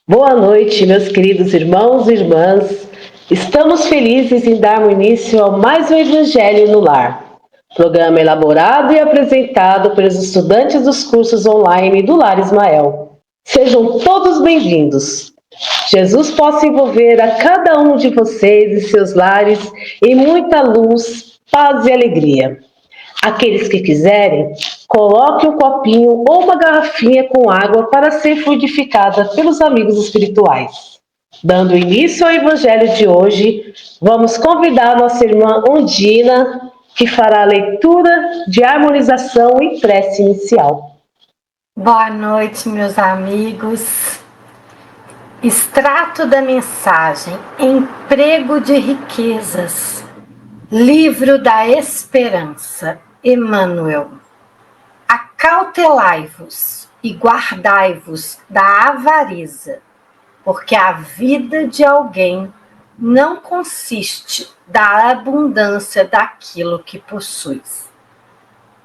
Boa noite, meus queridos irmãos e irmãs. Estamos felizes em darmos início ao mais um Evangelho no Lar, programa elaborado e apresentado pelos estudantes dos cursos online do Lar Ismael. Sejam todos bem-vindos. Jesus possa envolver a cada um de vocês e seus lares em muita luz, paz e alegria. Aqueles que quiserem, coloque um copinho ou uma garrafinha com água para ser fluidificada pelos amigos espirituais. Dando início ao Evangelho de hoje, vamos convidar nossa irmã Ondina, que fará a leitura de harmonização e prece inicial. Boa noite, meus amigos. Extrato da mensagem: Emprego de riquezas. Livro da Esperança, Emmanuel. Acautelai-vos e guardai-vos da avareza, porque a vida de alguém não consiste da abundância daquilo que possuis.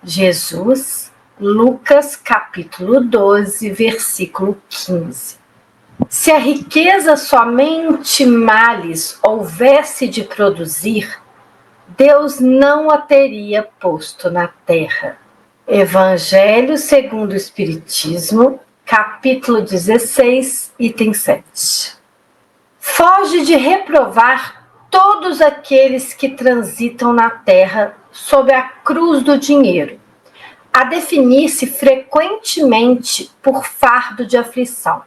Jesus, Lucas capítulo 12, versículo 15. Se a riqueza somente males houvesse de produzir, Deus não a teria posto na terra. Evangelho segundo o Espiritismo, capítulo 16, item 7. Foge de reprovar todos aqueles que transitam na terra sob a cruz do dinheiro, a definir-se frequentemente por fardo de aflição.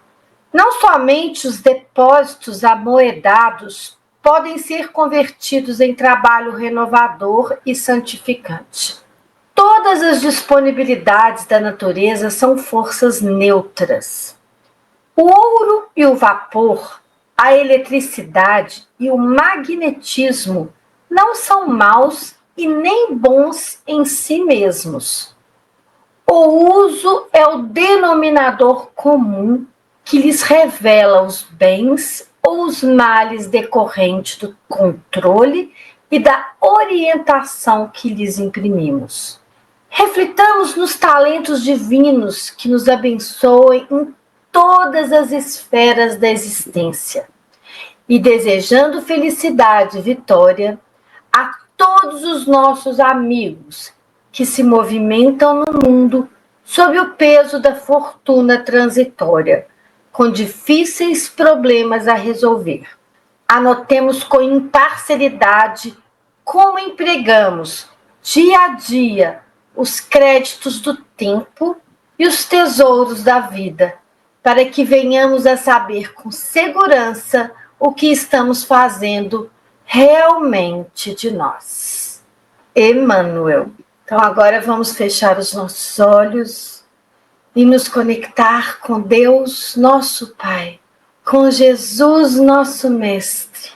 Não somente os depósitos amoedados podem ser convertidos em trabalho renovador e santificante. Todas as disponibilidades da natureza são forças neutras. O ouro e o vapor, a eletricidade e o magnetismo não são maus e nem bons em si mesmos. O uso é o denominador comum que lhes revela os bens ou os males decorrentes do controle e da orientação que lhes imprimimos. Reflitamos nos talentos divinos que nos abençoem em todas as esferas da existência e, desejando felicidade e vitória a todos os nossos amigos que se movimentam no mundo sob o peso da fortuna transitória, com difíceis problemas a resolver. Anotemos com imparcialidade como empregamos dia a dia os créditos do tempo e os tesouros da vida, para que venhamos a saber com segurança o que estamos fazendo realmente de nós. Emmanuel. Então agora vamos fechar os nossos olhos e nos conectar com Deus, nosso Pai, com Jesus, nosso Mestre,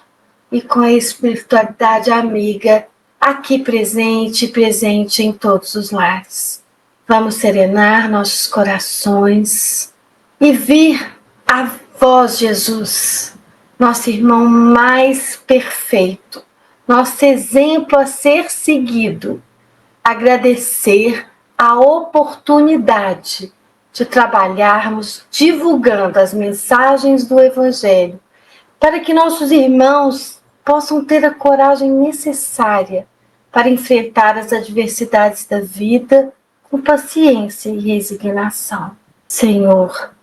e com a espiritualidade amiga aqui presente em todos os lares. Vamos serenar nossos corações e vir a vós, Jesus, nosso irmão mais perfeito, nosso exemplo a ser seguido, agradecer a oportunidade de trabalharmos divulgando as mensagens do Evangelho, para que nossos irmãos possam ter a coragem necessária para enfrentar as adversidades da vida com paciência e resignação. Senhor,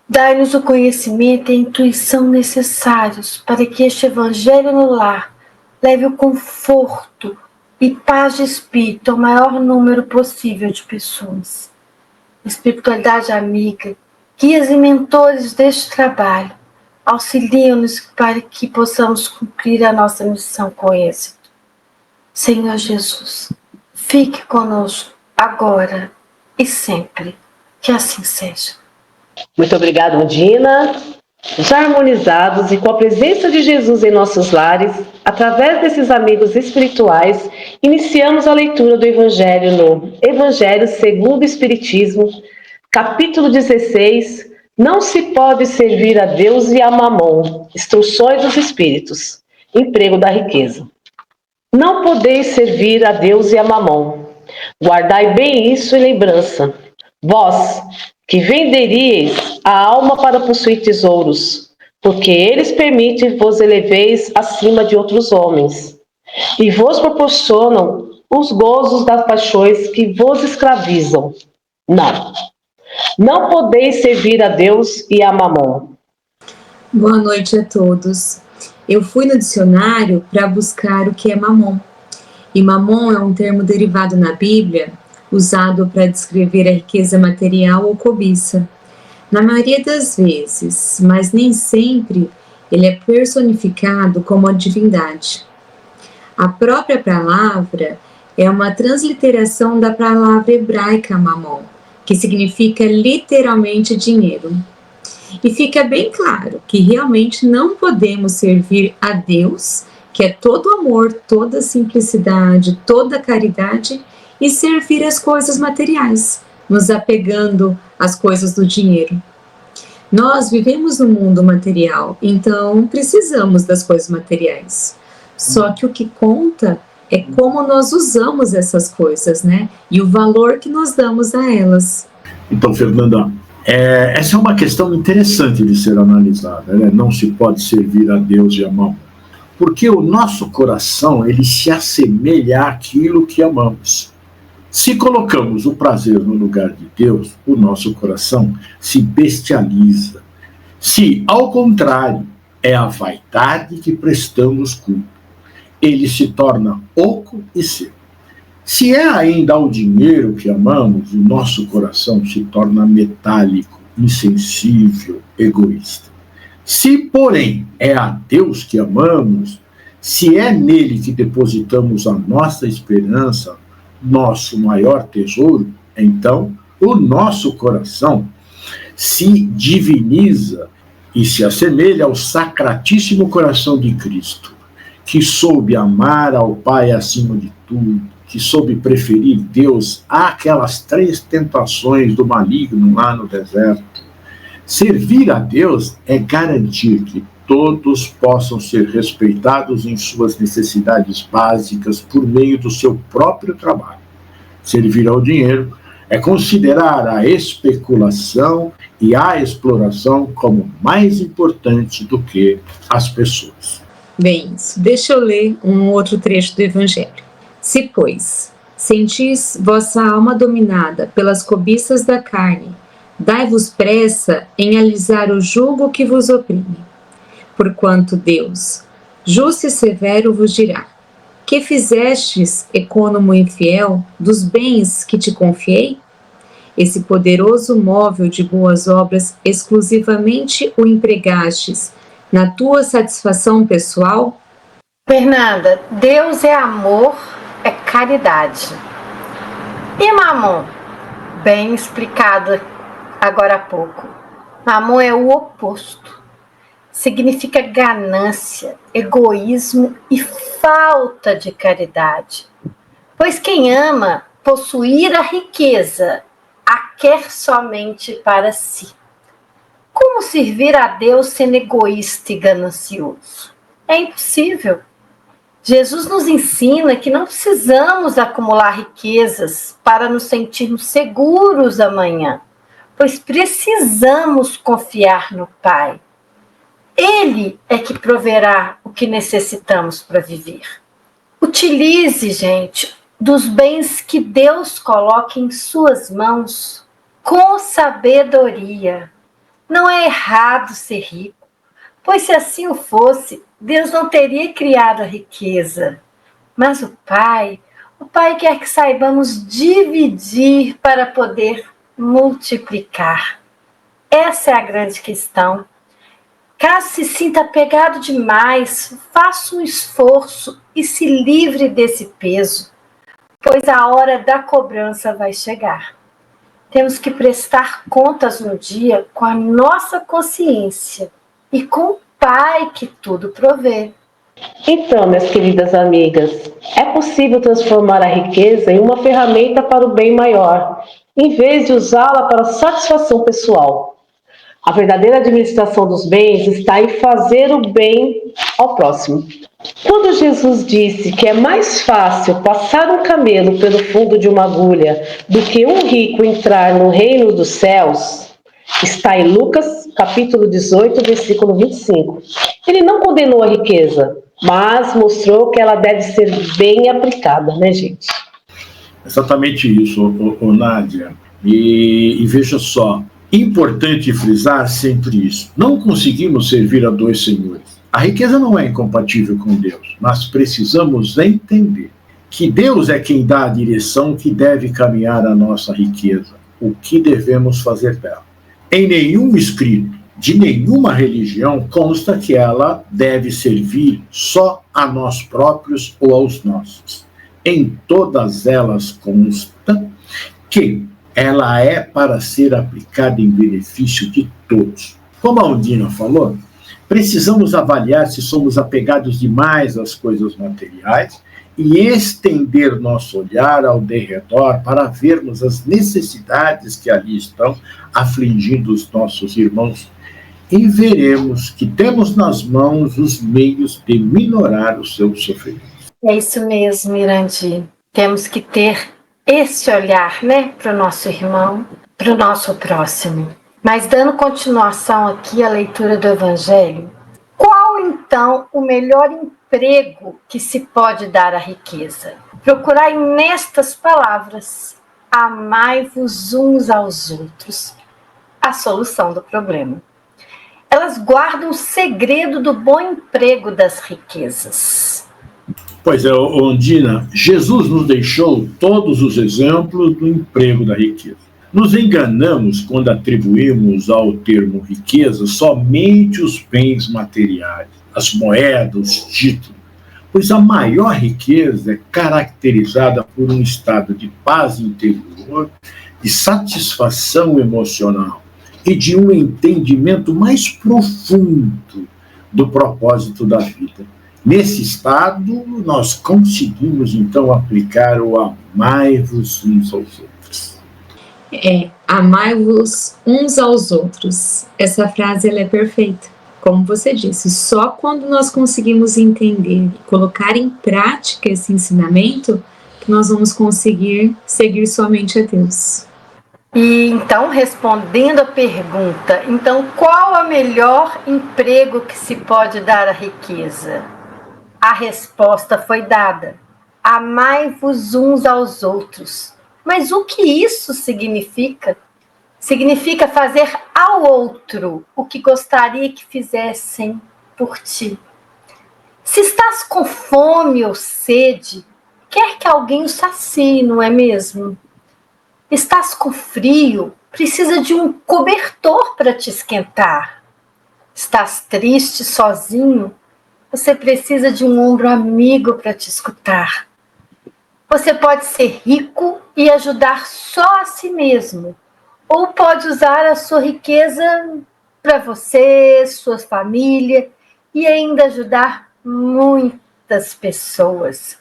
dai-nos o conhecimento e a intuição necessários para que este Evangelho no lar leve o conforto e paz de espírito ao maior número possível de pessoas. Espiritualidade amiga, guias e mentores deste trabalho, auxilia-nos para que possamos cumprir a nossa missão com êxito. Senhor Jesus, fique conosco agora e sempre. Que assim seja. Muito obrigada, Ondina. Já harmonizados e com a presença de Jesus em nossos lares, através desses amigos espirituais, iniciamos a leitura do Evangelho no Evangelho segundo o Espiritismo, capítulo 16, Não se pode servir a Deus e a Mamon, Instruções dos Espíritos, Emprego da Riqueza. Não podeis servir a Deus e a Mamon. Guardai bem isso em lembrança. Vós, que venderíeis a alma para possuir tesouros, porque eles permitem vos eleveis acima de outros homens, e vos proporcionam os gozos das paixões que vos escravizam. Não podeis servir a Deus e a Mamon. Boa noite a todos. Eu fui no dicionário para buscar o que é mamon. E mamon é um termo derivado na Bíblia, usado para descrever a riqueza material ou cobiça. Na maioria das vezes, mas nem sempre, ele é personificado como a divindade. A própria palavra é uma transliteração da palavra hebraica mamon, que significa literalmente dinheiro. E fica bem claro que realmente não podemos servir a Deus, que é todo amor, toda simplicidade, toda caridade, e servir as coisas materiais, nos apegando às coisas do dinheiro. Nós vivemos no mundo material, então precisamos das coisas materiais. Só que o que conta é como nós usamos essas coisas, né? E o valor que nós damos a elas. Então, Fernanda, essa é uma questão interessante de ser analisada, né? Não se pode servir a Deus e a Mamon, porque o nosso coração ele se assemelha àquilo que amamos. Se colocamos o prazer no lugar de Deus, o nosso coração se bestializa. Se, ao contrário, é a vaidade que prestamos culto, ele se torna oco e seco. Se é ainda ao dinheiro que amamos, o nosso coração se torna metálico, insensível, egoísta. Se, porém, é a Deus que amamos, se é nele que depositamos a nossa esperança, nosso maior tesouro, então o nosso coração se diviniza e se assemelha ao sacratíssimo coração de Cristo, que soube amar ao Pai acima de tudo, que soube preferir Deus àquelas 3 tentações do maligno lá no deserto. Servir a Deus é garantir que todos possam ser respeitados em suas necessidades básicas por meio do seu próprio trabalho. Servir ao dinheiro é considerar a especulação e a exploração como mais importante do que as pessoas. Bem, deixa eu ler um outro trecho do Evangelho. Se, pois, sentis vossa alma dominada pelas cobiças da carne, dai-vos pressa em alisar o jugo que vos oprime. Porquanto Deus, justo e severo, vos dirá: que fizestes, econômo infiel, dos bens que te confiei? Esse poderoso móvel de boas obras exclusivamente o empregastes na tua satisfação pessoal? Fernanda, Deus é amor, é caridade. E Mamon? Bem explicado agora há pouco. Mamon é o oposto. Significa ganância, egoísmo e falta de caridade. Pois quem ama possuir a riqueza, a quer somente para si. Como servir a Deus sendo egoísta e ganancioso? É impossível. Jesus nos ensina que não precisamos acumular riquezas para nos sentirmos seguros amanhã, pois precisamos confiar no Pai. Ele é que proverá o que necessitamos para viver. Utilize, gente, dos bens que Deus coloca em suas mãos com sabedoria. Não é errado ser rico, pois se assim o fosse, Deus não teria criado a riqueza. Mas o Pai quer que saibamos dividir para poder multiplicar. Essa é a grande questão. Caso se sinta apegado demais, faça um esforço e se livre desse peso, pois a hora da cobrança vai chegar. Temos que prestar contas um dia com a nossa consciência e com o Pai que tudo provê. Então, minhas queridas amigas, é possível transformar a riqueza em uma ferramenta para o bem maior, em vez de usá-la para satisfação pessoal. A verdadeira administração dos bens está em fazer o bem ao próximo. Quando Jesus disse que é mais fácil passar um camelo pelo fundo de uma agulha do que um rico entrar no reino dos céus, Está em Lucas, capítulo 18, versículo 25. Ele não condenou a riqueza, mas mostrou que ela deve ser bem aplicada, né, gente? Exatamente isso, Nádia. E veja só, importante frisar sempre isso. Não conseguimos servir a dois senhores. A riqueza não é incompatível com Deus, mas precisamos entender que Deus é quem dá a direção que deve caminhar a nossa riqueza, o que devemos fazer dela. Em nenhum escrito de nenhuma religião consta que ela deve servir só a nós próprios ou aos nossos. Em todas elas consta que ela é para ser aplicada em benefício de todos. Como a Undina falou, precisamos avaliar se somos apegados demais às coisas materiais e estender nosso olhar ao derredor para vermos as necessidades que ali estão afligindo os nossos irmãos e veremos que temos nas mãos os meios de minorar o seu sofrimento. É isso mesmo, Irandi. Temos que ter esse olhar, né, para o nosso irmão, para o nosso próximo. Mas dando continuação aqui à leitura do Evangelho, qual então o melhor emprego que se pode dar à riqueza? Procurai nestas palavras: amai-vos uns aos outros. A solução do problema. Elas guardam o segredo do bom emprego das riquezas. Pois é, Ondina, Jesus nos deixou todos os exemplos do emprego da riqueza. Nos enganamos quando atribuímos ao termo riqueza somente os bens materiais, as moedas, os títulos, pois a maior riqueza é caracterizada por um estado de paz interior, de satisfação emocional e de um entendimento mais profundo do propósito da vida. Nesse estado, nós conseguimos, então, aplicar o amai-vos uns aos outros. Amai-vos uns aos outros. Essa frase ela é perfeita. Como você disse, só quando nós conseguimos entender e colocar em prática esse ensinamento que nós vamos conseguir seguir somente a Deus. E então, respondendo a pergunta, então qual o melhor emprego que se pode dar à riqueza? A resposta foi dada: amai-vos uns aos outros. Mas o que isso significa? Significa fazer ao outro o que gostaria que fizessem por ti. Se estás com fome ou sede, quer que alguém o sacie, não é mesmo? Estás com frio, precisa de um cobertor para te esquentar. Estás triste, sozinho, você precisa de um ombro amigo para te escutar. Você pode ser rico e ajudar só a si mesmo, ou pode usar a sua riqueza para você, sua família e ainda ajudar muitas pessoas.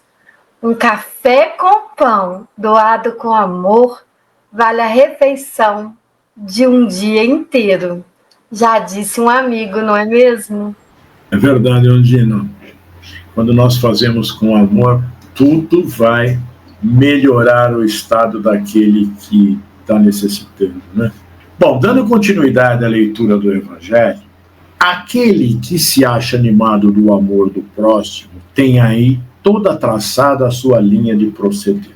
Um café com pão doado com amor vale a refeição de um dia inteiro. Já disse um amigo, não é mesmo? É verdade, Ondina. Quando nós fazemos com amor, tudo vai melhorar o estado daquele que está necessitando, né? Bom, dando continuidade à leitura do Evangelho, aquele que se acha animado do amor do próximo tem aí toda traçada a sua linha de proceder.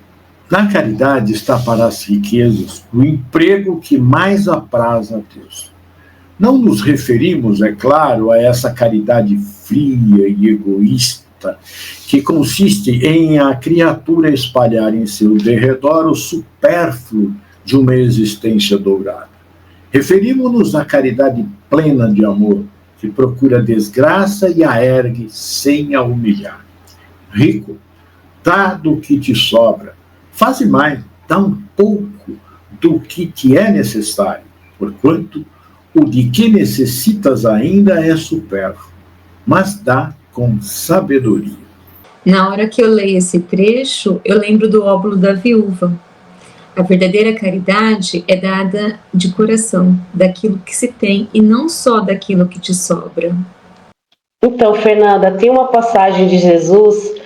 Na caridade está para as riquezas o emprego que mais apraz a Deus. Não nos referimos, é claro, a essa caridade fria e egoísta que consiste em a criatura espalhar em seu derredor o supérfluo de uma existência dourada. Referimos-nos à caridade plena de amor, que procura a desgraça e a ergue sem a humilhar. Rico, dá do que te sobra. Faze mais, dá um pouco do que te é necessário, porquanto o de que necessitas ainda é supérfluo, mas dá com sabedoria. Na hora que eu leio esse trecho, eu lembro do óbolo da viúva. A verdadeira caridade é dada de coração, daquilo que se tem e não só daquilo que te sobra. Então, Fernanda, tem uma passagem de Jesus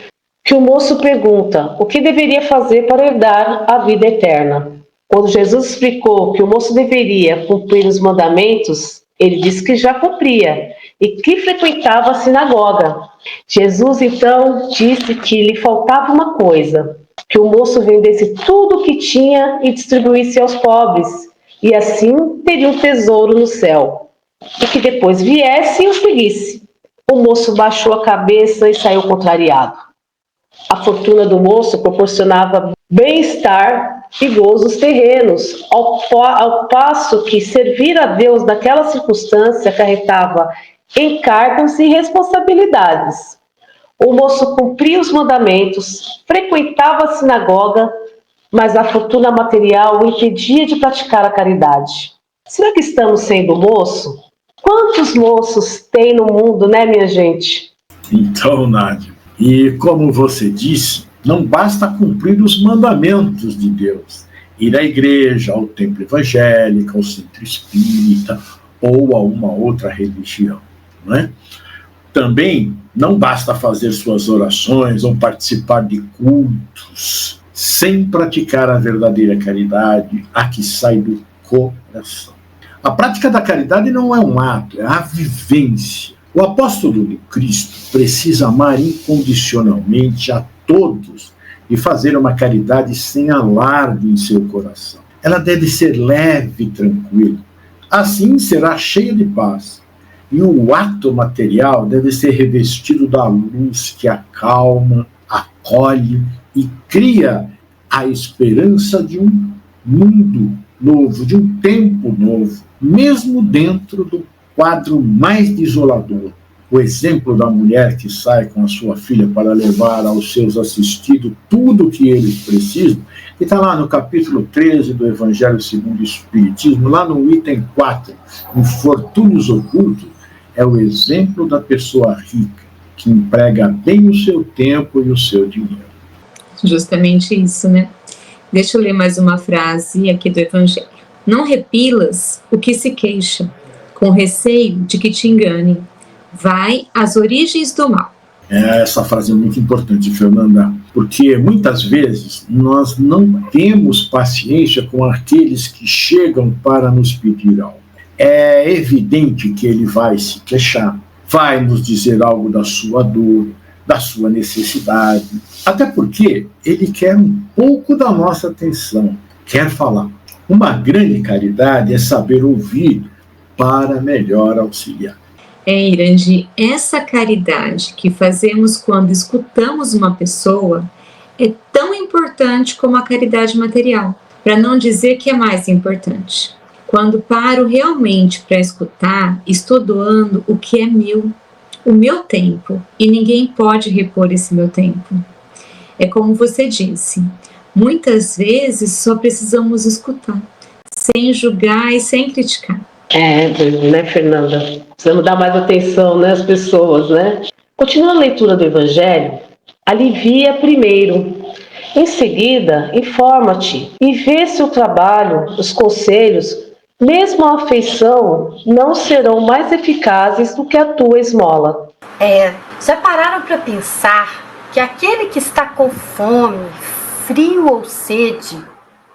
que o moço pergunta o que deveria fazer para herdar a vida eterna. Quando Jesus explicou que o moço deveria cumprir os mandamentos, ele disse que já cumpria e que frequentava a sinagoga. Jesus então disse que lhe faltava uma coisa, que o moço vendesse tudo o que tinha e distribuísse aos pobres, e assim teria um tesouro no céu, e que depois viesse e o seguisse. O moço baixou a cabeça e saiu contrariado. A fortuna do moço proporcionava bem-estar e gozos terrenos, ao passo que servir a Deus naquela circunstância acarretava encargos e responsabilidades. O moço cumpria os mandamentos, frequentava a sinagoga, mas a fortuna material o impedia de praticar a caridade. Será que estamos sendo moço? Quantos moços tem no mundo, né, minha gente? Então, Nádia, e como você disse, não basta cumprir os mandamentos de Deus, ir à igreja, ao templo evangélico, ao centro espírita ou a uma outra religião, não é? Também não basta fazer suas orações ou participar de cultos sem praticar a verdadeira caridade, a que sai do coração. A prática da caridade não é um ato, é a vivência. O apóstolo de Cristo precisa amar incondicionalmente a todos e fazer uma caridade sem alarde em seu coração. Ela deve ser leve e tranquila. Assim será cheia de paz. E o ato material deve ser revestido da luz que acalma, acolhe e cria a esperança de um mundo novo, de um tempo novo, mesmo dentro do quadro mais desolador. O exemplo da mulher que sai com a sua filha para levar aos seus assistidos tudo o que eles precisam, que está lá no capítulo 13 do Evangelho segundo o Espiritismo, lá no item 4, Infortúnios Ocultos, é o exemplo da pessoa rica, que emprega bem o seu tempo e o seu dinheiro. Justamente isso, né? Deixa eu ler mais uma frase aqui do Evangelho. Não repilas o que se queixa, com receio de que te engane. Vai às origens do mal. Essa frase é muito importante, Fernanda, porque muitas vezes nós não temos paciência com aqueles que chegam para nos pedir algo. É evidente que ele vai se queixar, vai nos dizer algo da sua dor, da sua necessidade, até porque ele quer um pouco da nossa atenção, quer falar. Uma grande caridade é saber ouvir para melhor auxiliar. Irandi, essa caridade que fazemos quando escutamos uma pessoa é tão importante como a caridade material, para não dizer que é mais importante. Quando paro realmente para escutar, estou doando o que é meu, o meu tempo, e ninguém pode repor esse meu tempo. É como você disse, muitas vezes só precisamos escutar, sem julgar e sem criticar. Né, Fernanda? Precisamos dar mais atenção, né, às pessoas, né? Continua a leitura do Evangelho. Alivia primeiro. Em seguida, informa-te e vê se o trabalho, os conselhos, mesmo a afeição, não serão mais eficazes do que a tua esmola. Já pararam para pensar que aquele que está com fome, frio ou sede,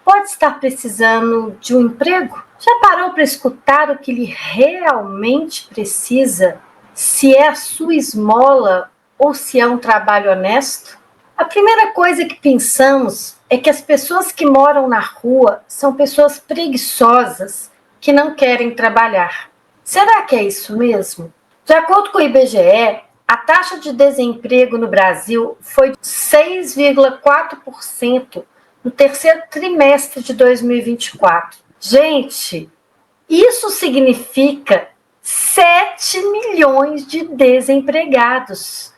pode estar precisando de um emprego? Já parou para escutar o que ele realmente precisa? Se é a sua esmola ou se é um trabalho honesto? A primeira coisa que pensamos é que as pessoas que moram na rua são pessoas preguiçosas que não querem trabalhar. Será que é isso mesmo? De acordo com o IBGE, a taxa de desemprego no Brasil foi de 6,4% no terceiro trimestre de 2024. Gente, isso significa 7 milhões de desempregados.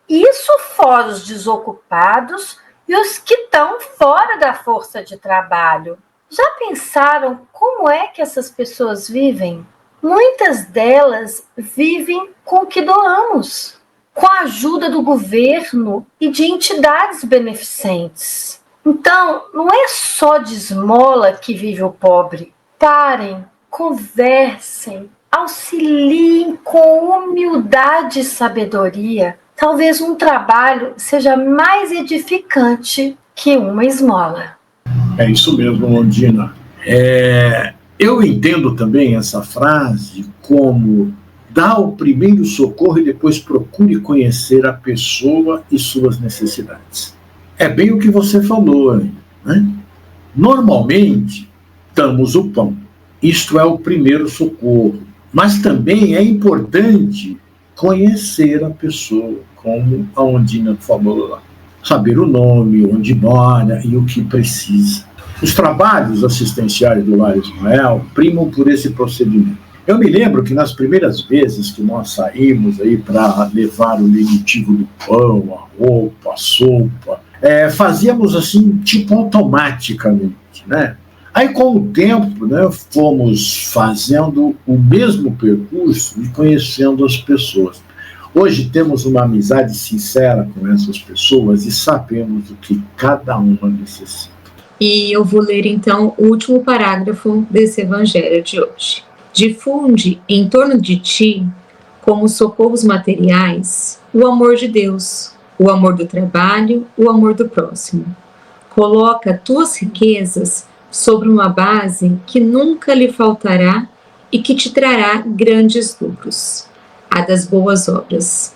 Isso fora os desocupados e os que estão fora da força de trabalho. Já pensaram como é que essas pessoas vivem? Muitas delas vivem com o que doamos, com a ajuda do governo e de entidades beneficentes. Então, não é só de esmola que vive o pobre. Parem, conversem, auxiliem com humildade e sabedoria. Talvez um trabalho seja mais edificante que uma esmola. É isso mesmo, Londrina. Eu entendo também essa frase como dá o primeiro socorro e depois procure conhecer a pessoa e suas necessidades. É bem o que você falou, né? Normalmente, damos o pão. Isto é o primeiro socorro. Mas também é importante conhecer a pessoa, como a Ondina falou lá. Saber o nome, onde mora e o que precisa. Os trabalhos assistenciais do Lar Ismael primam por esse procedimento. Eu me lembro que nas primeiras vezes que nós saímos aí para levar o lenitivo do pão, a roupa, a sopa, fazíamos assim, tipo automaticamente, né? Aí, com o tempo, né, fomos fazendo o mesmo percurso e conhecendo as pessoas. Hoje temos uma amizade sincera com essas pessoas e sabemos o que cada uma necessita. E eu vou ler, então, o último parágrafo desse evangelho de hoje. Difunde em torno de ti, como socorros materiais, o amor de Deus, o amor do trabalho, o amor do próximo. Coloca tuas riquezas sobre uma base que nunca lhe faltará e que te trará grandes lucros, a das boas obras.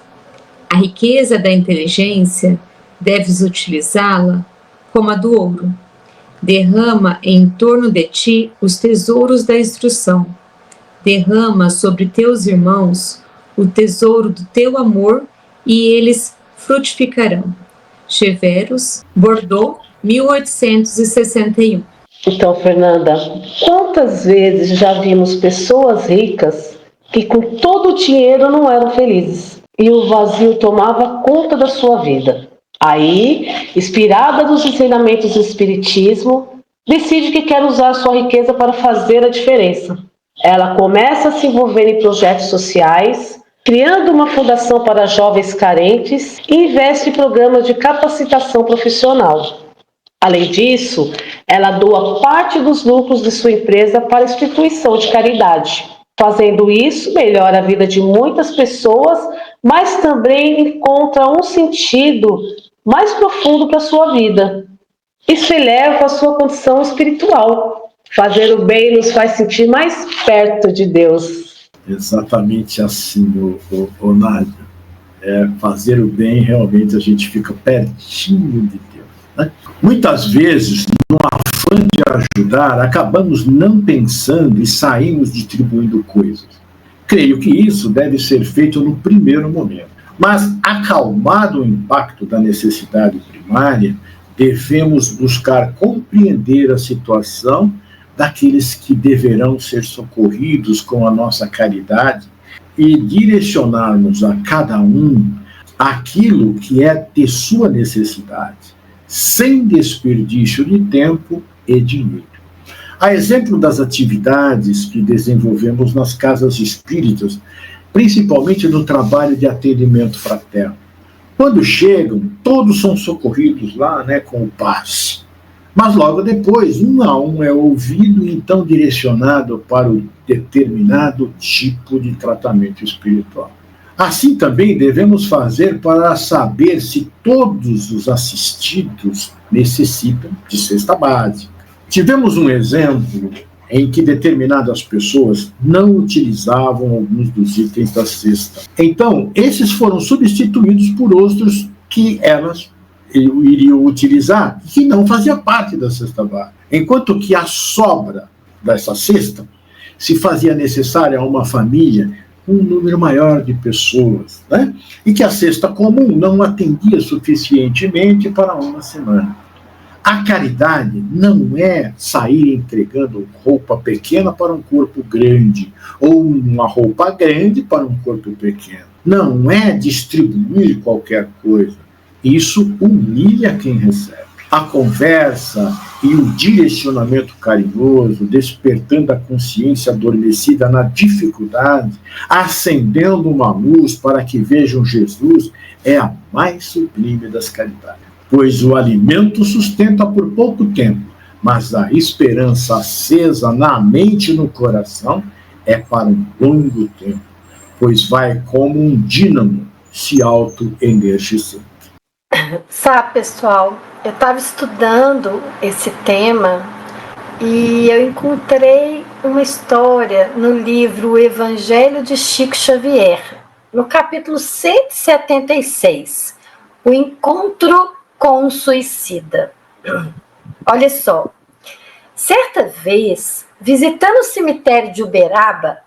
A riqueza da inteligência, deves utilizá-la como a do ouro. Derrama em torno de ti os tesouros da instrução. Derrama sobre teus irmãos o tesouro do teu amor e eles frutificarão. Cheveros, Bordeaux, 1861. Então, Fernanda, quantas vezes já vimos pessoas ricas que com todo o dinheiro não eram felizes e o vazio tomava conta da sua vida? Aí, inspirada nos ensinamentos do Espiritismo, decide que quer usar a sua riqueza para fazer a diferença. Ela começa a se envolver em projetos sociais, criando uma fundação para jovens carentes e investe em programas de capacitação profissional. Além disso, ela doa parte dos lucros de sua empresa para a instituição de caridade. Fazendo isso, melhora a vida de muitas pessoas, mas também encontra um sentido mais profundo para a sua vida. Isso eleva a sua condição espiritual. Fazer o bem nos faz sentir mais perto de Deus. Exatamente assim, Nádia. Fazer o bem, realmente a gente fica pertinho de Deus, né? Muitas vezes, no afã de ajudar, acabamos não pensando e saímos distribuindo coisas. Creio que isso deve ser feito no primeiro momento. Mas, acalmado o impacto da necessidade primária, devemos buscar compreender a situação daqueles que deverão ser socorridos com a nossa caridade e direcionarmos a cada um aquilo que é de sua necessidade, sem desperdício de tempo e dinheiro. A exemplo das atividades que desenvolvemos nas casas espíritas, principalmente no trabalho de atendimento fraterno. Quando chegam, todos são socorridos lá, né, com o passe. Mas logo depois, um a um é ouvido e então direcionado para o determinado tipo de tratamento espiritual. Assim também devemos fazer para saber se todos os assistidos necessitam de cesta básica. Tivemos um exemplo em que determinadas pessoas não utilizavam alguns dos itens da cesta. Então, esses foram substituídos por outros que elas iriam utilizar, que não fazia parte da cesta básica. Enquanto que a sobra dessa cesta se fazia necessária a uma família com um número maior de pessoas, né? E que a cesta comum não atendia suficientemente para uma semana. A caridade não é sair entregando roupa pequena para um corpo grande, ou uma roupa grande para um corpo pequeno. Não é distribuir qualquer coisa. Isso humilha quem recebe. A conversa e o direcionamento carinhoso, despertando a consciência adormecida na dificuldade, acendendo uma luz para que vejam Jesus, é a mais sublime das caridades. Pois o alimento sustenta por pouco tempo, mas a esperança acesa na mente e no coração é para um longo tempo, pois vai como um dínamo se auto-energizando. Sabe, pessoal, eu estava estudando esse tema e eu encontrei uma história no livro O Evangelho de Chico Xavier, no capítulo 176, O Encontro com o Suicida. Olha só, certa vez, visitando o cemitério de Uberaba,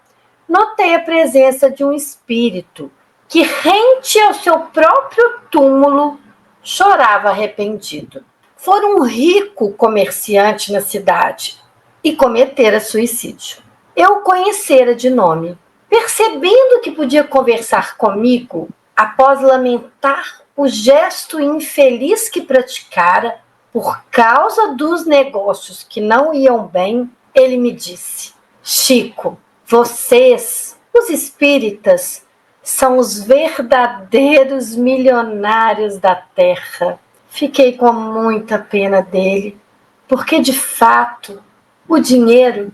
notei a presença de um espírito que, rente ao seu próprio túmulo, chorava arrependido. Fora um rico comerciante na cidade e cometera suicídio. Eu o conhecera de nome. Percebendo que podia conversar comigo, após lamentar o gesto infeliz que praticara por causa dos negócios que não iam bem, ele me disse: Chico, vocês, os espíritas, são os verdadeiros milionários da Terra. Fiquei com muita pena dele, porque, de fato, o dinheiro,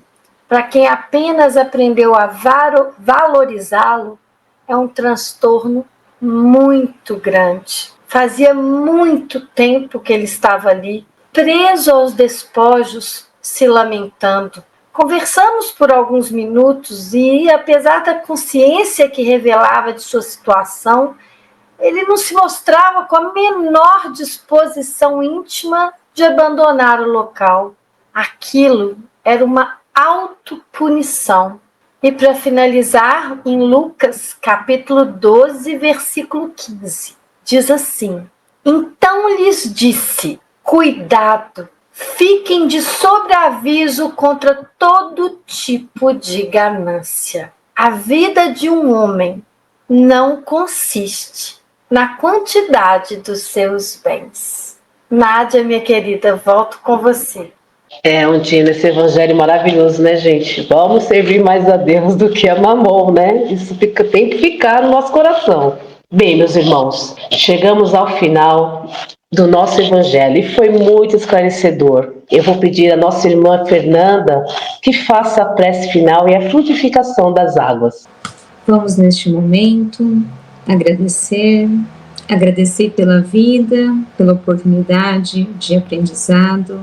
para quem apenas aprendeu a valorizá-lo, é um transtorno muito grande. Fazia muito tempo que ele estava ali, preso aos despojos, se lamentando. Conversamos por alguns minutos e, apesar da consciência que revelava de sua situação, ele não se mostrava com a menor disposição íntima de abandonar o local. Aquilo era uma autopunição. E para finalizar, em Lucas, capítulo 12, versículo 15, diz assim: Então lhes disse, cuidado, fiquem de sobreaviso contra todo tipo de ganância. A vida de um homem não consiste na quantidade dos seus bens. Nádia, minha querida, volto com você. Ondina, esse evangelho maravilhoso, né, gente? Vamos servir mais a Deus do que a Mamon, né? Isso tem que ficar no nosso coração. Bem, meus irmãos, chegamos ao final do nosso evangelho e foi muito esclarecedor. Eu vou pedir à nossa irmã Fernanda que faça a prece final e a frutificação das águas. Vamos, neste momento, agradecer pela vida, pela oportunidade de aprendizado,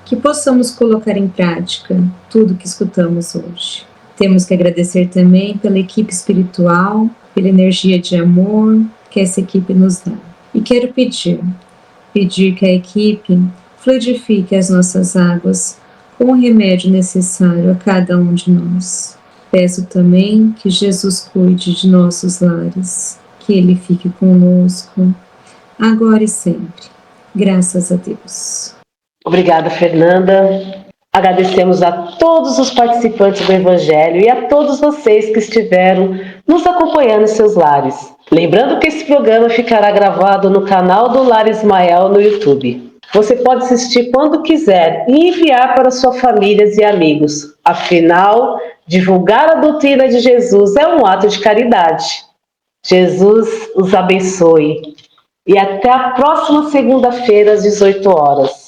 que possamos colocar em prática tudo que escutamos hoje. Temos que agradecer também pela equipe espiritual, pela energia de amor que essa equipe nos dá. E quero pedir que a equipe fluidifique as nossas águas com o remédio necessário a cada um de nós. Peço também que Jesus cuide de nossos lares, que Ele fique conosco, agora e sempre. Graças a Deus. Obrigada, Fernanda. Agradecemos a todos os participantes do Evangelho e a todos vocês que estiveram nos acompanhando em seus lares. Lembrando que esse programa ficará gravado no canal do Lar Ismael no YouTube. Você pode assistir quando quiser e enviar para sua família e amigos. Afinal, divulgar a doutrina de Jesus é um ato de caridade. Jesus os abençoe. E até a próxima segunda-feira, às 18 horas.